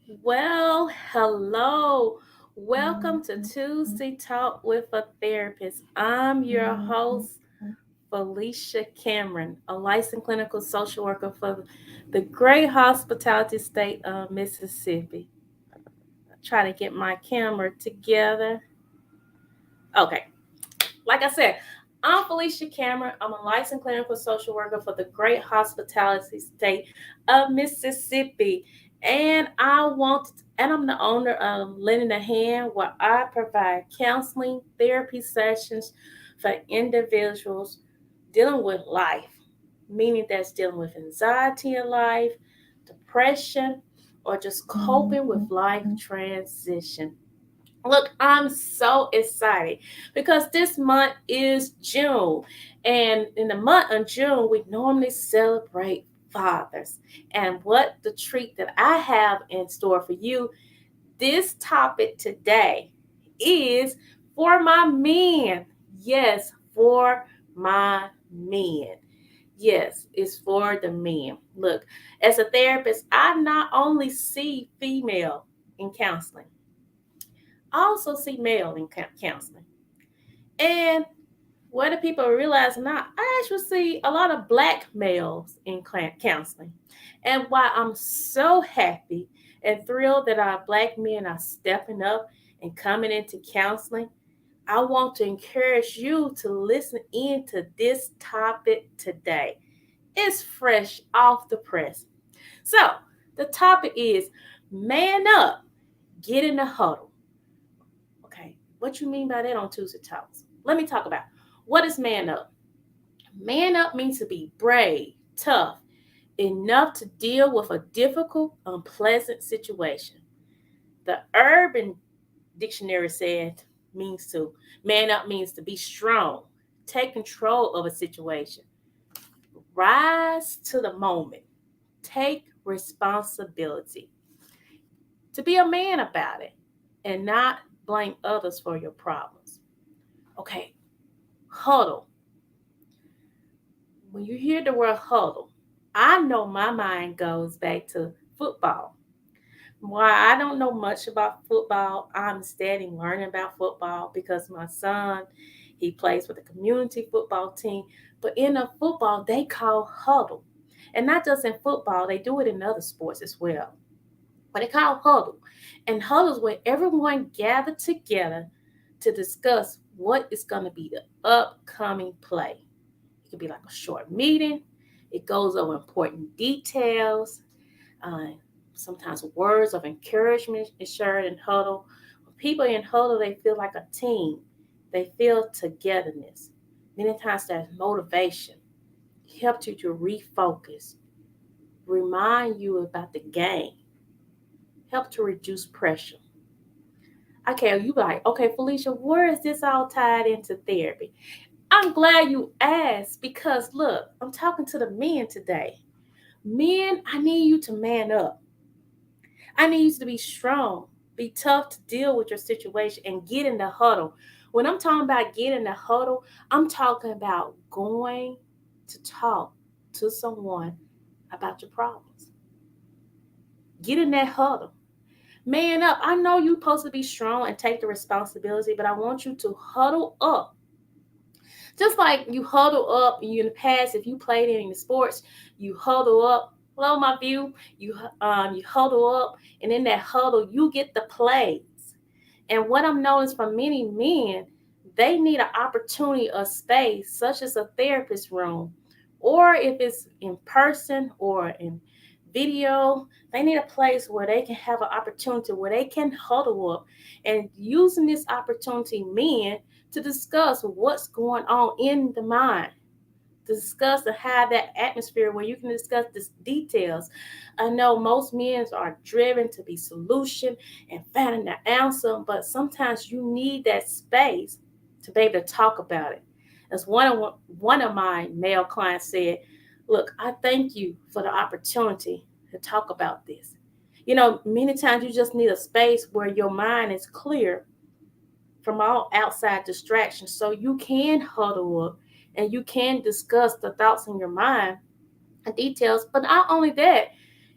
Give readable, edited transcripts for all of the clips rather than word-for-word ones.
Well, hello. Welcome to Tuesday Talk with a Therapist. I'm your host, Felicia Cameron, a licensed clinical social worker for the great hospitality state of Mississippi. Try to get my camera together. Okay, like I said, I'm Felicia Cameron. I'm a licensed clinical social worker for the great hospitality state of Mississippi. And I'm the owner of Lending a Hand, where I provide counseling, therapy sessions for individuals dealing with life, meaning that's dealing with anxiety in life, depression, or just coping with life transition. Look, I'm so excited because this month is June. And in the month of June, we normally celebrate fathers. And what the treat that I have in store for you, this topic today is for my men. Yes, for my men. Yes, it's for the men. Look, as a therapist, I not only see female in counseling, I also see male in counseling. And whether people realize or not, I actually see a lot of black males in counseling. And why I'm so happy and thrilled that our black men are stepping up and coming into counseling, I want to encourage you to listen in to this topic today. It's fresh off the press. So, the topic is man up, get in the huddle. Okay, what you mean by that on Tuesday Talks? Let me talk about what is man up. Man up means to be brave, tough, enough to deal with a difficult, unpleasant situation. The Urban Dictionary said means to man up means to be strong, take control of a situation, rise to the moment, take responsibility, to be a man about it, and not blame others for your problems. Okay, huddle. When you hear the word huddle, I know my mind goes back to football. While I don't know much about football, I'm studying, learning about football because my son, he plays with a community football team. But in the football, they call huddle. And not just in football, they do it in other sports as well. But they call huddle. And huddle is where everyone gathered together to discuss what is going to be the upcoming play. It could be like a short meeting. It goes over important details. Uh, Sometimes words of encouragement is shared in huddle. When people in huddle, they feel like a team. They feel togetherness. Many times there's motivation. Helps you to refocus. Remind you about the game. Help to reduce pressure. Okay, you be like, okay, Felicia, where is this all tied into therapy? I'm glad you asked because look, I'm talking to the men today. Men, I need you to man up. I need you to be strong, be tough to deal with your situation and get in the huddle. When I'm talking about get in the huddle, I'm talking about going to talk to someone about your problems. Get in that huddle. Man up. I know you're supposed to be strong and take the responsibility, but I want you to huddle up. Just like you huddle up you in the past, if you played any sports, you huddle up. Hello, my view. You huddle up, and in that huddle, you get the plays. And what I'm noticing from many men, they need an opportunity, a space, such as a therapist room, or if it's in person or in video, they need a place where they can have an opportunity where they can huddle up and using this opportunity, men, to discuss what's going on in the mind, to discuss and have that atmosphere where you can discuss the details. I know most men are driven to be solution and finding the answer, but sometimes you need that space to be able to talk about it. As one of my male clients said, "Look, I thank you for the opportunity to talk about this." You know, many times you just need a space where your mind is clear from all outside distractions so you can huddle up and you can discuss the thoughts in your mind and details. But not only that,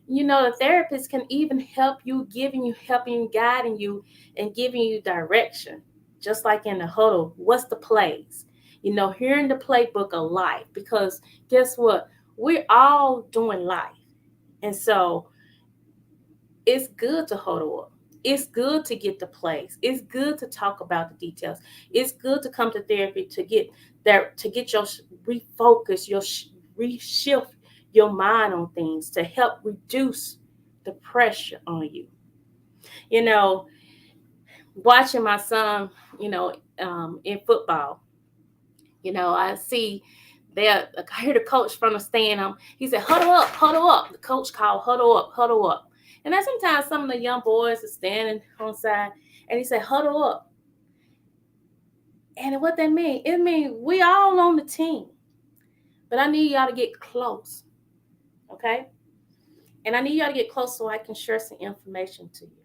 The therapist can even help you, helping you, guiding you, and giving you direction. Just like in the huddle, what's the plays? Hearing the playbook of life, because guess what? We're all doing life. And so it's good to huddle up. It's good to get the plays. It's good to talk about the details. It's good to come to therapy to get there, to get your refocus, reshift your mind on things to help reduce the pressure on you. You know, Watching my son, in football, I see there. I hear the coach from the stand. He said, "Huddle up, huddle up." The coach called, "Huddle up, huddle up." And then sometimes some of the young boys are standing on side, and he said, "Huddle up." And what that mean? It means we all on the team, but I need y'all to get close, okay? And I need y'all to get close so I can share some information to you,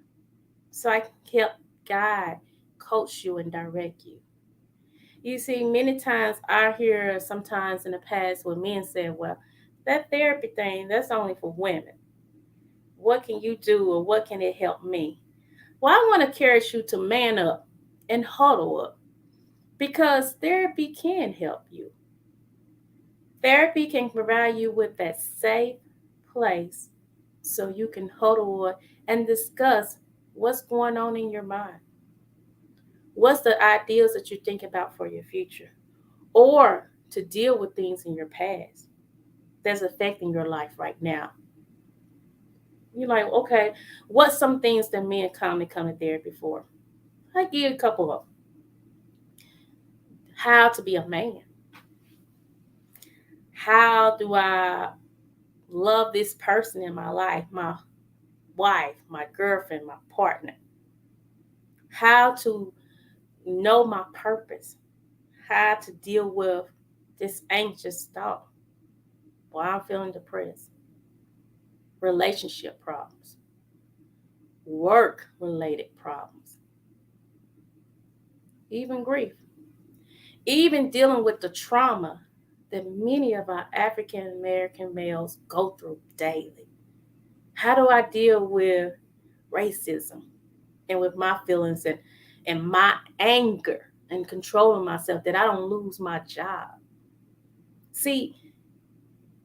so I can help guide, coach you, and direct you. You see, many times I hear sometimes in the past when men say, "Well, that therapy thing, that's only for women. What can you do, or what can it help me?" Well, I want to encourage you to man up and huddle up, because therapy can help you. Therapy can provide you with that safe place so you can huddle up and discuss what's going on in your mind. What's the ideas that you think about for your future, or to deal with things in your past that's affecting your life right now. You're like, okay, what's some things that men commonly come to therapy for? I give you a couple of them. How to be a man. How do I love this person in my life, my wife, my girlfriend, my partner? How to know my purpose? How to deal with this anxious thought? Why I'm feeling depressed? Relationship problems, work related problems, even grief, even dealing with the trauma that many of our African American males go through daily. How do I deal with racism and with my feelings, and my anger, and controlling myself that I don't lose my job? See,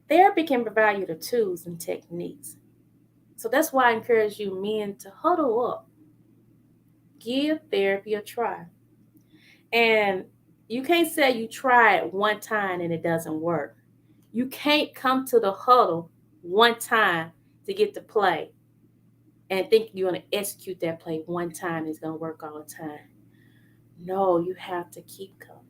therapy can provide you the tools and techniques. So that's why I encourage you men to huddle up, give therapy a try. And you can't say you try it one time and it doesn't work. You can't come to the huddle one time to get to play and think you're going to execute that play one time and it's going to work all the time. No, you have to keep coming.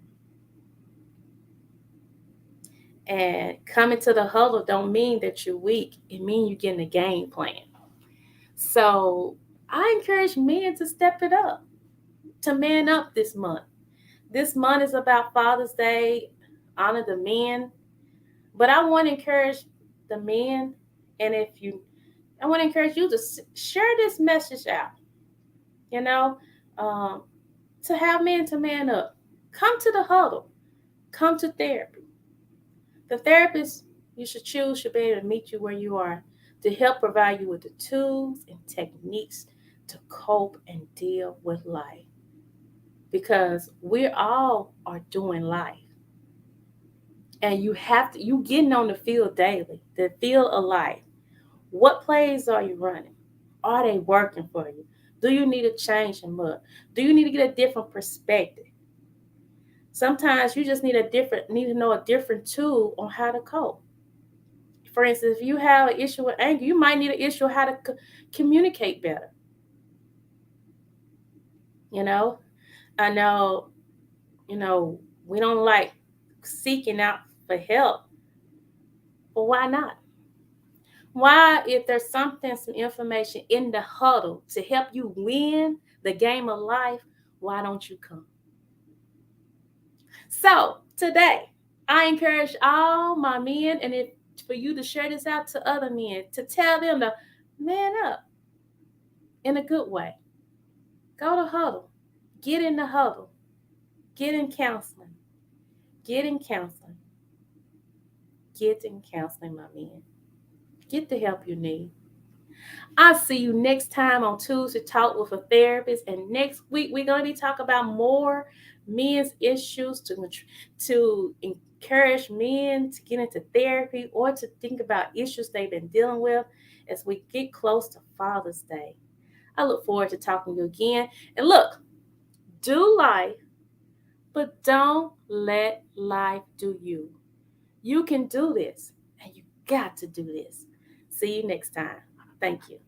And coming to the huddle don't mean that you're weak. It means you're getting a game plan. So I encourage men to step it up, to man up this month. This month is about Father's Day, honor the men. But I want to encourage the men, and I want to encourage you to share this message out. You know, um, to have men to man up. Come to the huddle. Come to therapy. The therapist you should choose should be able to meet you where you are, to help provide you with the tools and techniques to cope and deal with life. Because we all are doing life. And you getting on the field daily, the field of life. What plays are you running? Are they working for you? Do you need a change in mud? Do you need to get a different perspective? Sometimes you just need to know a different tool on how to cope. For instance, if you have an issue with anger, you might need an issue on how to communicate better. You know, I know, we don't like seeking out for help, but why not? Why, if there's some information in the huddle to help you win the game of life, why don't you come? So today, I encourage all my men, and for you to share this out to other men, to tell them to man up in a good way. Go to huddle, get in the huddle, get in counseling, get in counseling, get in counseling, my men. Get the help you need. I'll see you next time on Tuesday Talk with a Therapist. And next week, we're going to be talking about more men's issues to encourage men to get into therapy or to think about issues they've been dealing with as we get close to Father's Day. I look forward to talking to you again. And look, do life, but don't let life do you. You can do this, and you got to do this. See you next time. Thank you.